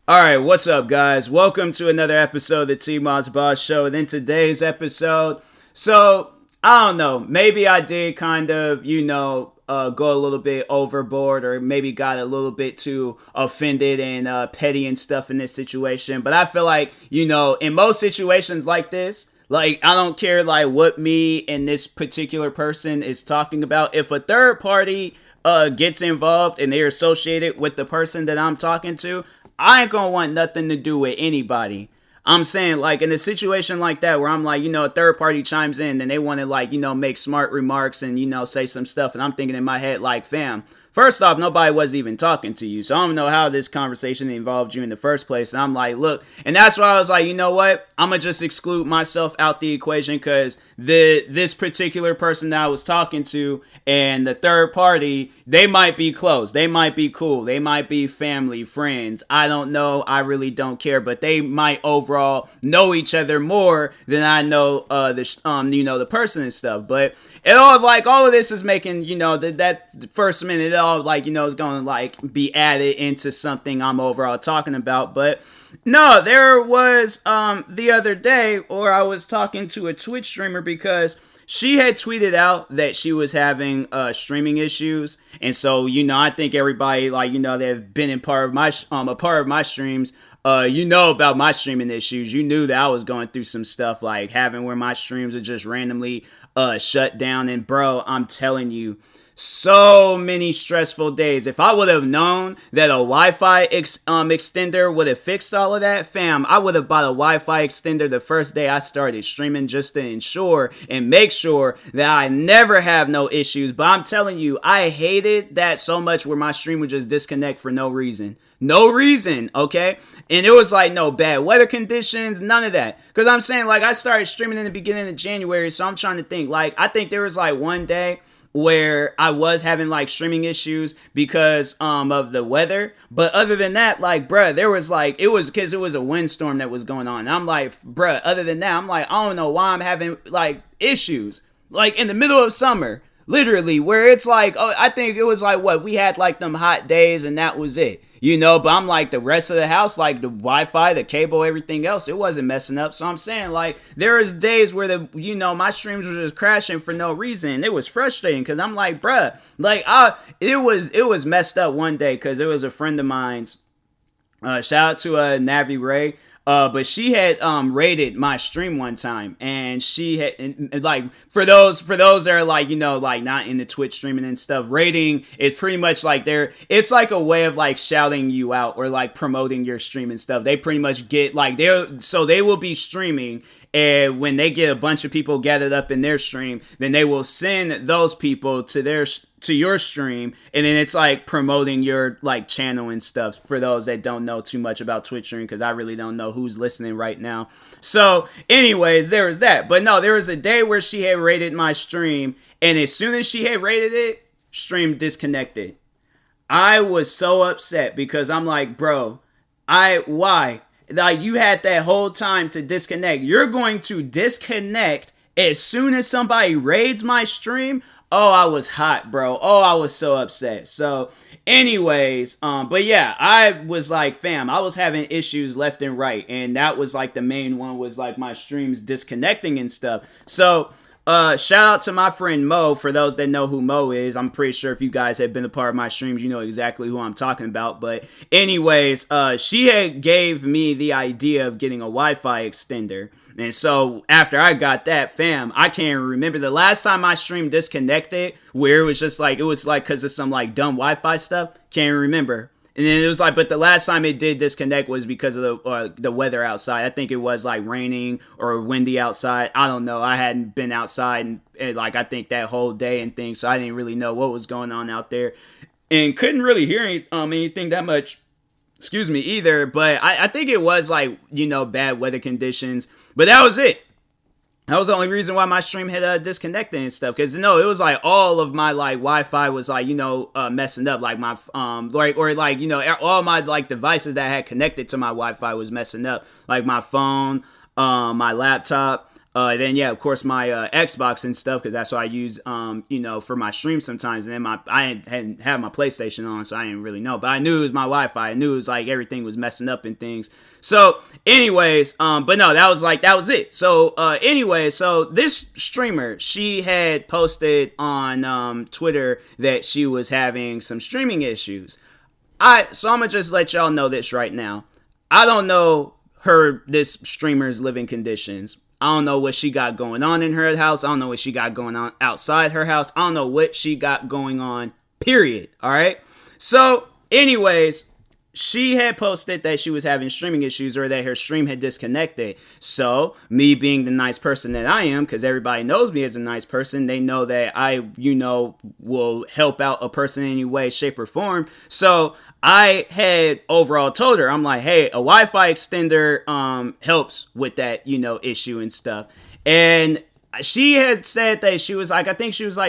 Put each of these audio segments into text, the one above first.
All right, what's up, guys? Welcome to another episode of the TMossBoss Show. And in today's episode, I don't know, maybe I did kind of, go a little bit overboard, or maybe got a little bit too offended and petty and stuff in this situation. But I feel like, in most situations like this, like, I don't care, like, what me and this particular person is talking about. If a third party gets involved and they're associated with the person that I'm talking to, I ain't gonna want nothing to do with anybody. I'm saying, like, in a situation like that where I'm like, a third party chimes in and they want to, like, make smart remarks and, say some stuff. And I'm thinking in my head, like, fam, first off, nobody was even talking to you. So I don't know how this conversation involved you in the first place. And I'm like, look, and that's why I was like, you know what? I'm going to just exclude myself out the equation because this particular person that I was talking to and the third party, they might be close. They might be cool. They might be family, friends. I don't know. I really don't care. But they might overall know each other more than I know the person and stuff. But all of this is making, that first minute, it all, is going to, be added into something I'm overall talking about. But no, there was, the other day, or I was talking to a Twitch streamer because she had tweeted out that she was having streaming issues. And so, I think everybody, they've been a part of my streams, about my streaming issues. You knew that I was going through some stuff, like having where my streams are just randomly shut down. And bro, I'm telling you, so many stressful days. If I would have known that a Wi-Fi extender would have fixed all of that, fam, I would have bought a Wi-Fi extender the first day I started streaming just to ensure and make sure that I never have no issues. But I'm telling you, I hated that so much where my stream would just disconnect for no reason. No reason, okay? And it was like no bad weather conditions, none of that. Because I'm saying, I started streaming in the beginning of January, so I'm trying to think. I think there was one day where I was having streaming issues because of the weather. But other than that, bruh, there was it was because it was a windstorm that was going on. And I'm like, bruh, other than that, I'm like, I don't know why I'm having issues in the middle of summer. Literally, where it's I think it was we had them hot days and that was it, but I'm the rest of the house, the Wi-Fi, the cable, everything else, it wasn't messing up. So I'm saying there is days where my streams were just crashing for no reason. It was frustrating because I'm like, bruh, it was messed up one day because it was a friend of mine's. Shout out to Navi Ray. But she had rated my stream one time, and she had and, for those that are not into Twitch streaming and stuff, rating is pretty much it's a way of shouting you out or promoting your stream and stuff. They pretty much get they will be streaming, and when they get a bunch of people gathered up in their stream, then they will send those people to your stream, and then it's promoting your channel and stuff for those that don't know too much about Twitch streaming, because I really don't know who's listening right now. So anyways, there was that. But no, there was a day where she had rated my stream, and as soon as she had rated it, stream disconnected. I was so upset because I'm like, bro, why? You had that whole time to disconnect. You're going to disconnect as soon as somebody raids my stream? Oh, I was hot, bro. Oh, I was so upset. So, anyways, but yeah, I was fam, I was having issues left and right. And that was the main one was my streams disconnecting and stuff. So, shout out to my friend Mo. For those that know who Mo is, I'm pretty sure if you guys have been a part of my streams, you know exactly who I'm talking about. But anyways, she had gave me the idea of getting a Wi-Fi extender. And so after I got that, fam, I can't remember the last time my stream disconnected where it was just because of some dumb Wi-Fi stuff. Can't remember. And then it was but the last time it did disconnect was because of the weather outside. I think it was raining or windy outside. I don't know. I hadn't been outside and I think that whole day and things, so I didn't really know what was going on out there and couldn't really hear anything that much. Excuse me either, but I think it was bad weather conditions, but that was it. That was the only reason why my stream had disconnected and stuff. Because no, it was all of my Wi-Fi was messing up. My all my devices that I had connected to my Wi-Fi was messing up. My phone, my laptop, Then yeah, of course my Xbox and stuff, because that's what I use, for my stream sometimes. And then I hadn't had my PlayStation on, so I didn't really know. But I knew it was my Wi-Fi. I knew it was like everything was messing up and things. So, anyways, but no, that was it. So, so this streamer, she had posted on Twitter that she was having some streaming issues. So I'm gonna just let y'all know this right now. I don't know this streamer's living conditions. I don't know what she got going on in her house. I don't know what she got going on outside her house. I don't know what she got going on, period. All right. So, anyways, she had posted that she was having streaming issues or that her stream had disconnected. So, me being the nice person that I am, because everybody knows me as a nice person, they know that I, will help out a person in any way, shape, or form. So, I had overall told her, I'm like, hey, a Wi-Fi extender helps with that, issue and stuff. And she had said that she was like,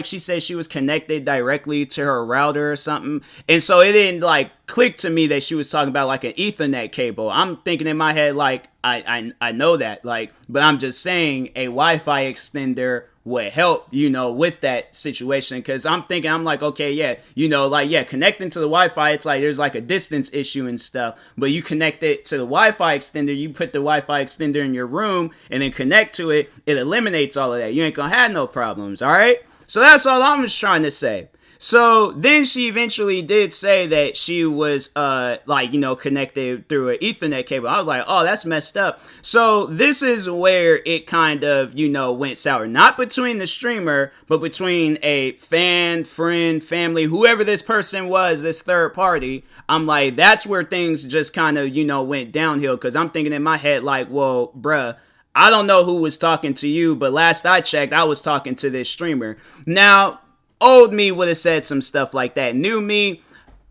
she said she was connected directly to her router or something. And so it didn't like click to me that she was talking about like an Ethernet cable. I'm thinking in my head, like, I know that, like, but I'm just saying a Wi-Fi extender would help, with that situation. Cause I'm like, okay, yeah, connecting to the Wi-Fi, it's like, there's like a distance issue and stuff, but you connect it to the Wi-Fi extender, you put the Wi-Fi extender in your room and then connect to it, it eliminates all of that. You ain't gonna have no problems. All right. So that's all I'm just trying to say. So then she eventually did say that she was, connected through an Ethernet cable. I was like, oh, that's messed up. So this is where it kind of, went sour. Not between the streamer, but between a fan, friend, family, whoever this person was, this third party. I'm like, that's where things just kind of, went downhill. Because I'm thinking in my head, like, well, bruh, I don't know who was talking to you, but last I checked, I was talking to this streamer. Now, old me would have said some stuff like that. New me,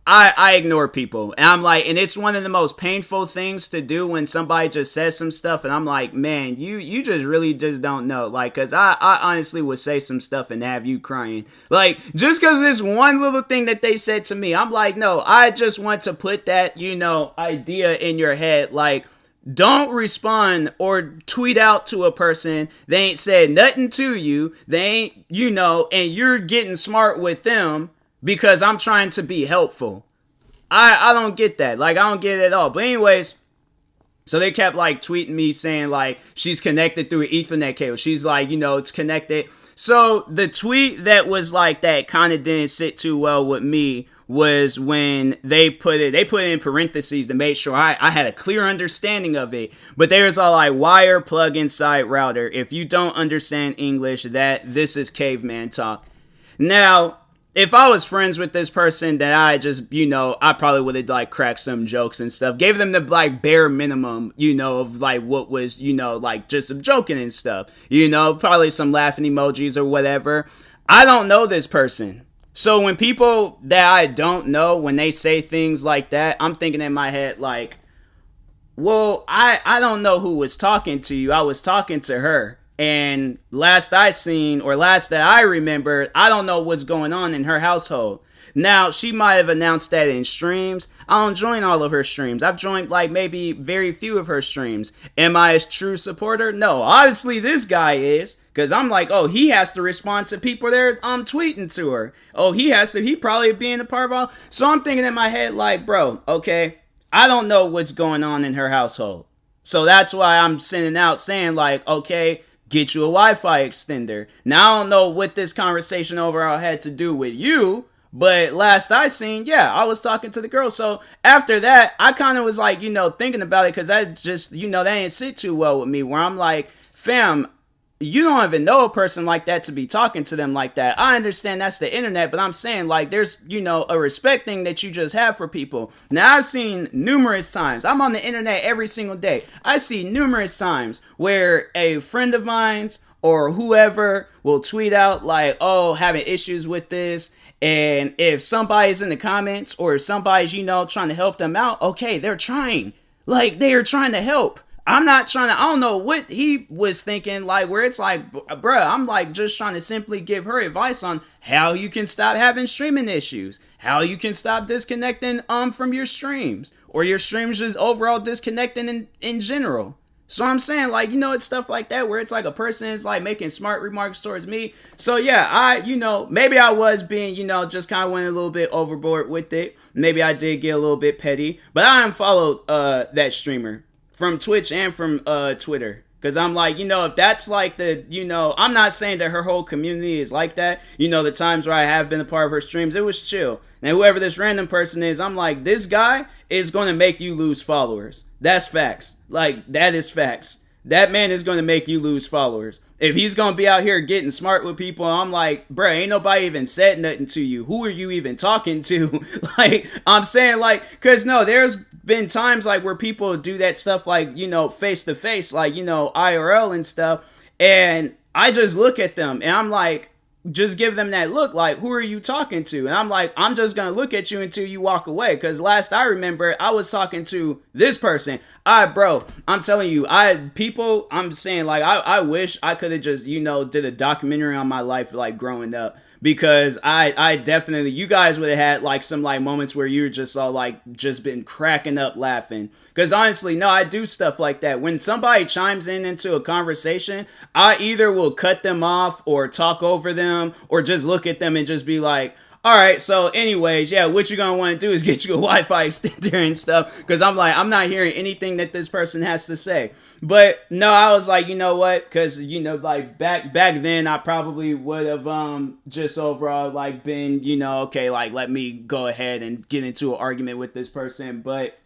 I ignore people. And I'm like, and it's one of the most painful things to do when somebody just says some stuff. And I'm like, man, you just really just don't know. Like, cause I honestly would say some stuff and have you crying. Like, just cause of this one little thing that they said to me, I'm like, no, I just want to put that, idea in your head. Like, don't respond or tweet out to a person. They ain't said nothing to you. They ain't, and you're getting smart with them because I'm trying to be helpful. I don't get that. Like, I don't get it at all. But anyways, so they kept like tweeting me saying like she's connected through an Ethernet cable. She's like, it's connected. So the tweet that was like that kind of didn't sit too well with me was when they put it in parentheses to make sure I had a clear understanding of it. But there's all like wire plug inside router. If you don't understand English, this is caveman talk. Now, if I was friends with this person, then I just, I probably would have like cracked some jokes and stuff. Gave them the like bare minimum, of like what was, like just some joking and stuff. Probably some laughing emojis or whatever. I don't know this person. So when people that I don't know, when they say things like that, I'm thinking in my head like, well, I don't know who was talking to you. I was talking to her. And last that I remember, I don't know what's going on in her household. Now, she might have announced that in streams. I don't join all of her streams. I've joined like maybe very few of her streams. Am I a true supporter? No. Obviously, this guy is. Because I'm like, oh, he has to respond to people that are tweeting to her. Oh, he probably being a part of all. So I'm thinking in my head like, bro, okay, I don't know what's going on in her household. So that's why I'm sending out saying like, okay, get you a Wi-Fi extender. Now, I don't know what this conversation overall had to do with you, but last I seen, yeah, I was talking to the girl. So after that, I kind of was like, thinking about it because that just, that ain't sit too well with me where I'm like, fam, you don't even know a person like that to be talking to them like that. I understand that's the internet, but I'm saying like there's, a respect thing that you just have for people. Now I've seen numerous times, I'm on the internet every single day. I see numerous times where a friend of mine's or whoever will tweet out like, oh, having issues with this. And if somebody's in the comments or if somebody's, trying to help them out, okay, they're trying. Like they are trying to help. I'm not trying to, I don't know what he was thinking, like, where it's like, bruh, I'm like just trying to simply give her advice on how you can stop having streaming issues, how you can stop disconnecting from your streams, or your streams just overall disconnecting in general. So I'm saying, like, it's stuff like that where it's like a person is like making smart remarks towards me. So yeah, maybe I was being, just kind of went a little bit overboard with it. Maybe I did get a little bit petty, but I unfollowed that streamer from Twitch and from Twitter. Because I'm like, if that's like I'm not saying that her whole community is like that. The times where I have been a part of her streams, it was chill. And whoever this random person is, I'm like, this guy is going to make you lose followers. That's facts. Like, that is facts. That man is going to make you lose followers. If he's going to be out here getting smart with people, I'm like, bruh, ain't nobody even said nothing to you. Who are you even talking to? Like, I'm saying, like, because no, there's been times like where people do that stuff like, face to face, like, IRL and stuff. And I just look at them and I'm like, just give them that look like, who are you talking to? And I'm like, I'm just going to look at you until you walk away. Because last I remember, I was talking to this person. Bro, I'm telling you, I'm saying, like, I wish I could have just, did a documentary on my life, like, growing up. Because I definitely, you guys would have had like some like moments where you were just all like just been cracking up laughing. Because honestly, no, I do stuff like that. When somebody chimes into a conversation, I either will cut them off or talk over them or just look at them and just be like, all right, so anyways, yeah, what you're going to want to do is get you a Wi-Fi extender and stuff, because I'm like, I'm not hearing anything that this person has to say. But no, I was like, you know what, because, like back then, I probably would have just overall like been, okay, like let me go ahead and get into an argument with this person. But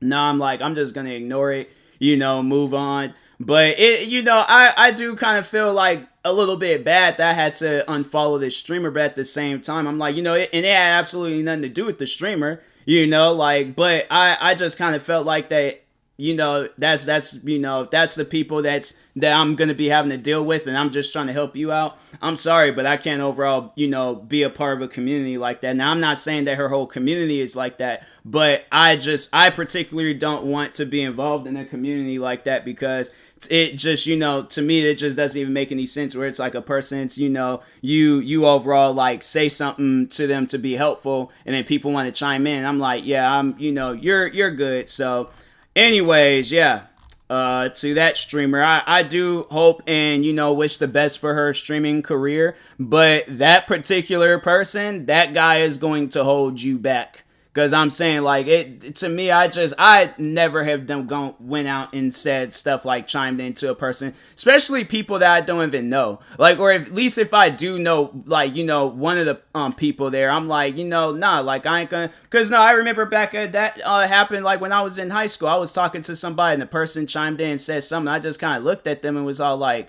no, I'm like, I'm just going to ignore it, move on. But I do kind of feel like a little bit bad that I had to unfollow this streamer, but at the same time, I'm like, and it had absolutely nothing to do with the streamer, like, but I just kind of felt like that, that's the people that I'm going to be having to deal with, and I'm just trying to help you out. I'm sorry, but I can't overall, be a part of a community like that. Now, I'm not saying that her whole community is like that, but I particularly don't want to be involved in a community like that, because it just, to me, it just doesn't even make any sense where it's like a person's, you overall like say something to them to be helpful, and then people want to chime in. I'm like, yeah, you're good. So anyways, yeah, to that streamer, I do hope and, wish the best for her streaming career, but that particular person, that guy is going to hold you back. Because I'm saying, like, to me, I never have went out and said stuff like chimed into a person, especially people that I don't even know. Like, or at least if I do know, like, one of the people there, I'm like, nah, like, I ain't gonna. Because, no, I remember back that happened, like, when I was in high school. I was talking to somebody and the person chimed in and said something. I just kind of looked at them and was all like,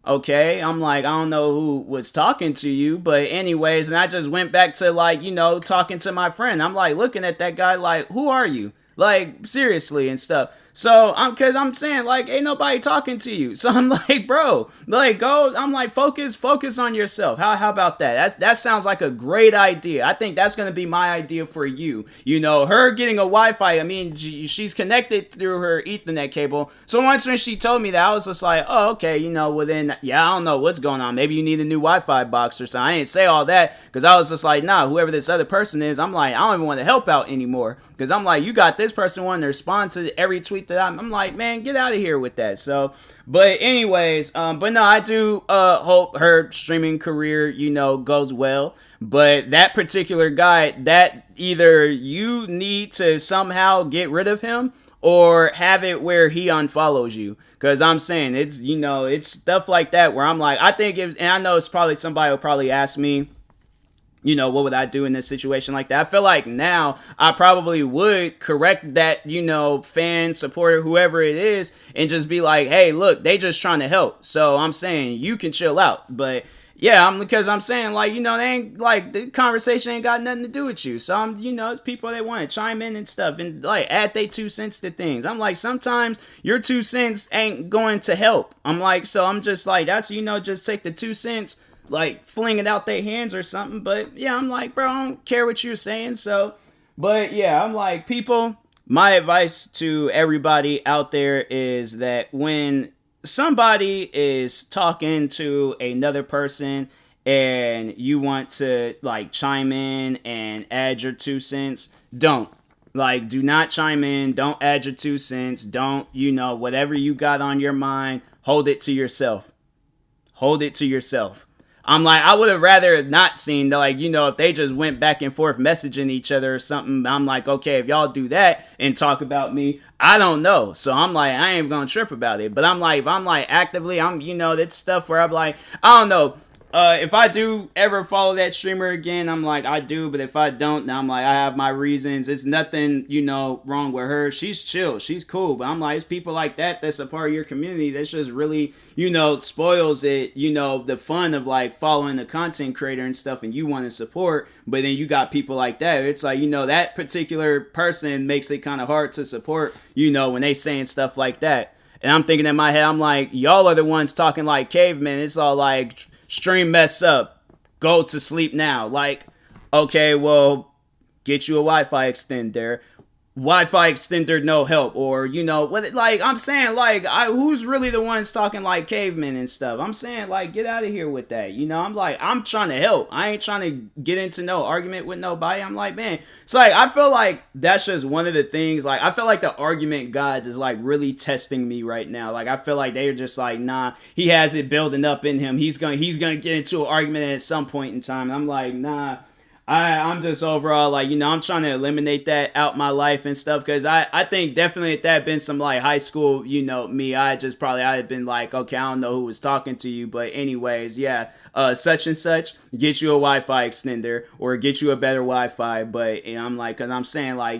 okay, I'm like, I don't know who was talking to you, but anyways, and I just went back to like, talking to my friend. I'm like looking at that guy like, who are you? Like, seriously and stuff. So, cause I'm saying like, ain't nobody talking to you. So I'm like, bro, like I'm like, focus on yourself. How about that? That sounds like a great idea. I think that's going to be my idea for you. Her getting a Wi-Fi, I mean, she's connected through her Ethernet cable. So once when she told me that, I was just like, oh, okay, well then, yeah, I don't know what's going on. Maybe you need a new Wi-Fi box or something. I didn't say all that because I was just like, nah, whoever this other person is, I'm like, I don't even want to help out anymore. Because I'm like, you got this person wanting to respond to every tweet that I'm like, man, get out of here with that. So, but anyways, but no, I do hope her streaming career, goes well. But that particular guy, that either you need to somehow get rid of him or have it where he unfollows you. Because I'm saying it's, it's stuff like that where I'm like, I think and I know it's probably somebody will probably ask me, what would I do in this situation like that? I feel like now I probably would correct that, fan, supporter, whoever it is, and just be like, hey, look, they just trying to help. So I'm saying you can chill out. But yeah, because I'm saying like, they ain't like the conversation ain't got nothing to do with you. So I'm, it's people that want to chime in and stuff and like add their 2 cents to things. I'm like, sometimes your 2 cents ain't going to help. I'm like, so I'm just like, that's, just take the 2 cents, like fling it out their hands or something. But yeah, I'm like, bro, I don't care what you're saying. So, but yeah, I'm like, people, my advice to everybody out there is that when somebody is talking to another person and you want to like chime in and add your 2 cents, don't. Like, do not chime in. Don't add your 2 cents. Don't, whatever you got on your mind, hold it to yourself. Hold it to yourself. I'm like, I would have rather not seen, like, if they just went back and forth messaging each other or something. I'm like, okay, if y'all do that and talk about me, I don't know. So I'm like, I ain't gonna trip about it. But I'm like, if I'm like actively, that's stuff where I'm like, I don't know. If I do ever follow that streamer again, I'm like, I do. But if I don't, now I'm like, I have my reasons. It's nothing, wrong with her. She's chill. She's cool. But I'm like, it's people like that that's a part of your community that's just really, spoils it, the fun of like following the content creator and stuff and you want to support. But then you got people like that. It's like, that particular person makes it kind of hard to support, when they saying stuff like that. And I'm thinking in my head, I'm like, y'all are the ones talking like cavemen. It's all like, stream mess up, go to sleep now. Like, okay, well, get you a Wi-Fi extender. Wi-Fi extender no help, or what? Like, I'm saying, like, who's really the ones talking like cavemen and stuff? I'm saying, like, get out of here with that. I'm like, I'm trying to help. I ain't trying to get into no argument with nobody. I'm like, man, it's like I feel like that's just one of the things. Like, I feel like the argument gods is like really testing me right now. Like, I feel like they're just like, nah, he has it building up in him. He's gonna get into an argument at some point in time. And I'm like, nah. I'm just overall like, I'm trying to eliminate that out my life and stuff, because I think definitely if that had been some like high school, me, I had been like, okay, I don't know who was talking to you, but anyways, yeah, such and such, get you a Wi-Fi extender or get you a better Wi-Fi, but I'm like, because I'm saying like,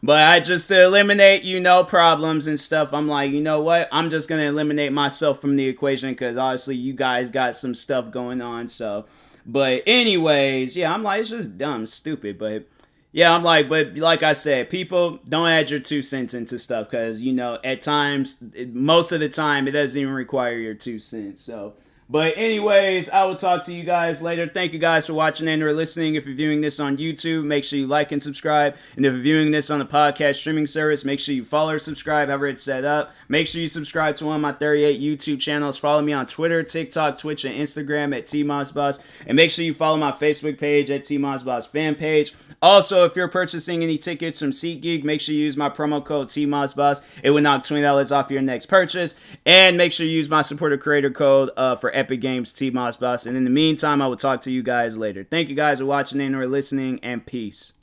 but I just to eliminate, problems and stuff, I'm like, you know what, I'm just going to eliminate myself from the equation because obviously you guys got some stuff going on, so... But anyways, yeah, I'm like, it's just dumb, stupid. But yeah, I'm like, but like I said, people, don't add your 2 cents into stuff because, at times, most of the time, it doesn't even require your 2 cents. So, but anyways, I will talk to you guys later. Thank you guys for watching and or listening. If you're viewing this on YouTube, make sure you like and subscribe. And if you're viewing this on a podcast streaming service, make sure you follow or subscribe, however it's set up. Make sure you subscribe to one of my 38 YouTube channels. Follow me on Twitter, TikTok, Twitch, and Instagram at TMossBoss. And make sure you follow my Facebook page at TMossBoss fan page. Also, if you're purchasing any tickets from SeatGeek, make sure you use my promo code TMossBoss. It will knock $20 off your next purchase. And make sure you use my supporter creator code for Epic Games TMossBoss. And in the meantime, I will talk to you guys later. Thank you guys for watching and or listening, and peace.